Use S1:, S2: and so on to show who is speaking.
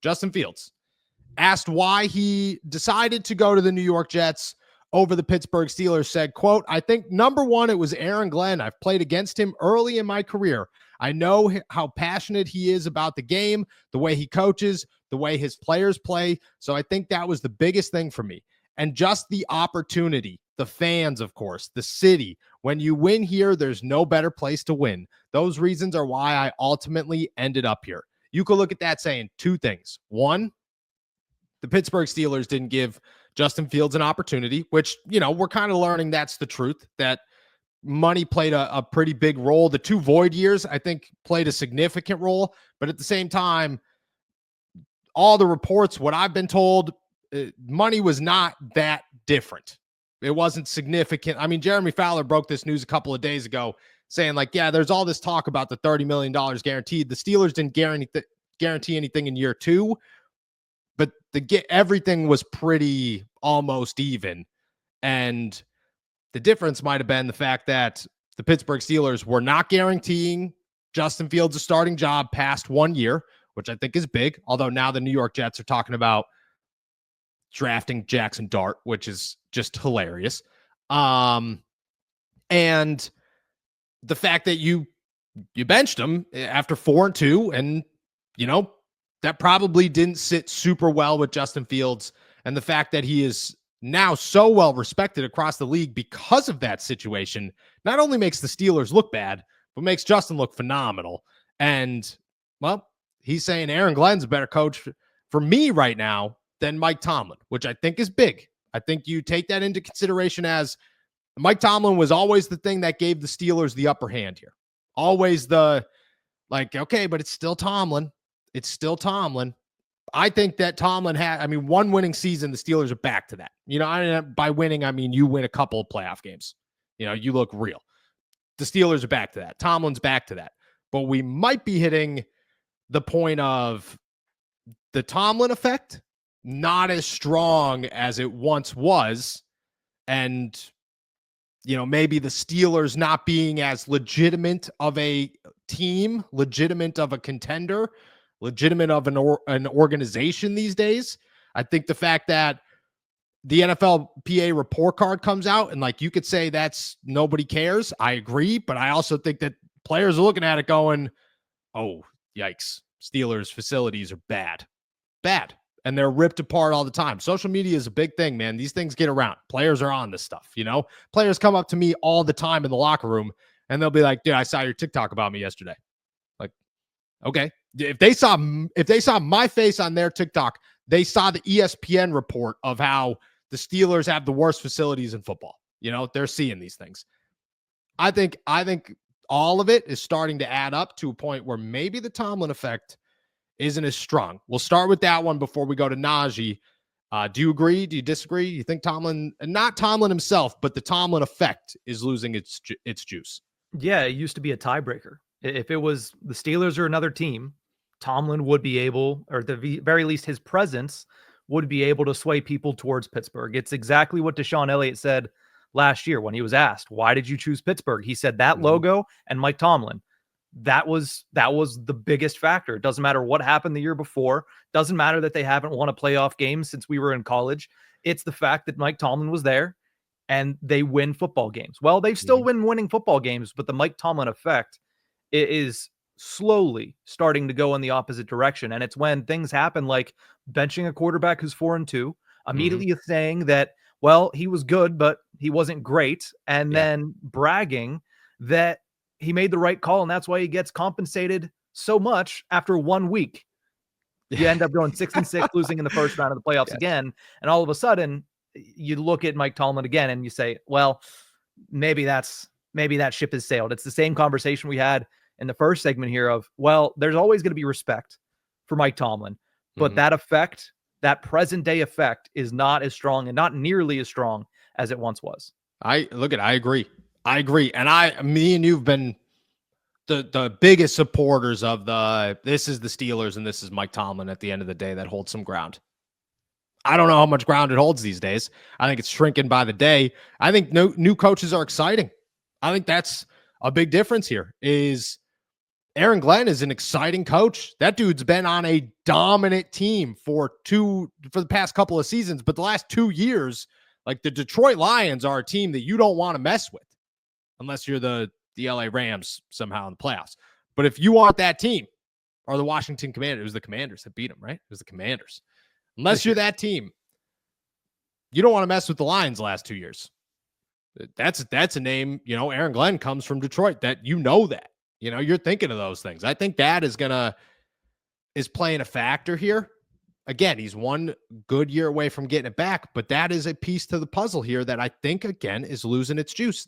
S1: Justin Fields, asked why he decided to go to the New York Jets over the Pittsburgh Steelers, said, quote, "I think number one, it was Aaron Glenn. I've played against him early in my career. I know how passionate he is about the game, the way he coaches, the way his players play. So I think that was the biggest thing for me. And just the opportunity, the fans, of course, the city. When you win here, there's no better place to win. Those reasons are why I ultimately ended up here." You could look at that saying two things. One, the Pittsburgh Steelers didn't give Justin Fields an opportunity, which, we're kind of learning that's the truth, that money played a pretty big role. The 2 void years, I think, played a significant role. But at the same time, all the reports, what I've been told, money was not that different. It wasn't significant. I mean, Jeremy Fowler broke this news a couple of days ago saying, like, yeah, there's all this talk about the $30 million guaranteed. The Steelers didn't guarantee anything in year 2, but everything was pretty almost even. And the difference might have been the fact that the Pittsburgh Steelers were not guaranteeing Justin Fields a starting job past 1 year, which I think is big. Although now the New York Jets are talking about drafting Jackson Dart, which is just hilarious. And the fact that you benched him after 4-2, and that probably didn't sit super well with Justin Fields. And the fact that he is now so well respected across the league because of that situation not only makes the Steelers look bad, but makes Justin look phenomenal. And, well, he's saying Aaron Glenn's a better coach for me right now than Mike Tomlin, which I think is big. I think you take that into consideration, as Mike Tomlin was always the thing that gave the Steelers the upper hand here. Always okay, but it's still Tomlin. It's still Tomlin. I think that Tomlin had, one winning season, the Steelers are back to that. By winning, I mean you win a couple of playoff games. You look real. The Steelers are back to that. Tomlin's back to that. But we might be hitting the point of the Tomlin effect, not as strong as it once was. And, maybe the Steelers not being as legitimate of a team, legitimate of a contender, legitimate of an organization these days. I think the fact that the NFLPA report card comes out and you could say that's nobody cares. I agree. But I also think that players are looking at it going, oh, yikes. Steelers facilities are bad. And they're ripped apart all the time. Social media is a big thing, man. These things get around. Players are on this stuff, Players come up to me all the time in the locker room and they'll be like, dude, I saw your TikTok about me yesterday. Like, okay. If they saw my face on their TikTok, they saw the ESPN report of how the Steelers have the worst facilities in football. They're seeing these things. I think all of it is starting to add up to a point where maybe the Tomlin effect isn't as strong. We'll start with that one before we go to Najee. Do you agree? Do you disagree? You think Tomlin, not Tomlin himself, but the Tomlin effect is losing its juice?
S2: Yeah, it used to be a tiebreaker. If it was the Steelers or another team, Tomlin would be able, or at the very least his presence would be able to sway people towards Pittsburgh. It's exactly what Deshaun Elliott said last year when he was asked, why did you choose Pittsburgh? He said that logo and Mike Tomlin. That was the biggest factor. It doesn't matter what happened the year before. Doesn't matter that they haven't won a playoff game since we were in college. It's the fact that Mike Tomlin was there and they win football games. Well, they've still been winning football games, but the Mike Tomlin effect is slowly starting to go in the opposite direction. And it's when things happen like benching a quarterback who's 4-2, immediately saying that, well, he was good, but he wasn't great. And then bragging that he made the right call. And that's why he gets compensated so much after 1 week. You end up going 6-6, losing in the first round of the playoffs again. And all of a sudden you look at Mike Tomlin again and you say, well, maybe that ship has sailed. It's the same conversation we had in the first segment here of, well, there's always going to be respect for Mike Tomlin, but that effect, that present day effect, is not as strong and not nearly as strong as it once was.
S1: I agree. And me and you've been the biggest supporters of this is the Steelers and this is Mike Tomlin at the end of the day that holds some ground. I don't know how much ground it holds these days. I think it's shrinking by the day. I think new coaches are exciting. I think that's a big difference here is Aaron Glenn is an exciting coach. That dude's been on a dominant team for the past couple of seasons, but the last 2 years, like the Detroit Lions are a team that you don't want to mess with unless you're the LA Rams somehow in the playoffs. But if you want that team, or the Washington Commanders, it was the Commanders that beat them, right? It was the Commanders. Unless you're that team, you don't want to mess with the Lions the last 2 years. That's a name, Aaron Glenn comes from Detroit, that that. You're thinking of those things. I think that is playing a factor here. Again, he's one good year away from getting it back, but that is a piece to the puzzle here that I think, again, is losing its juice.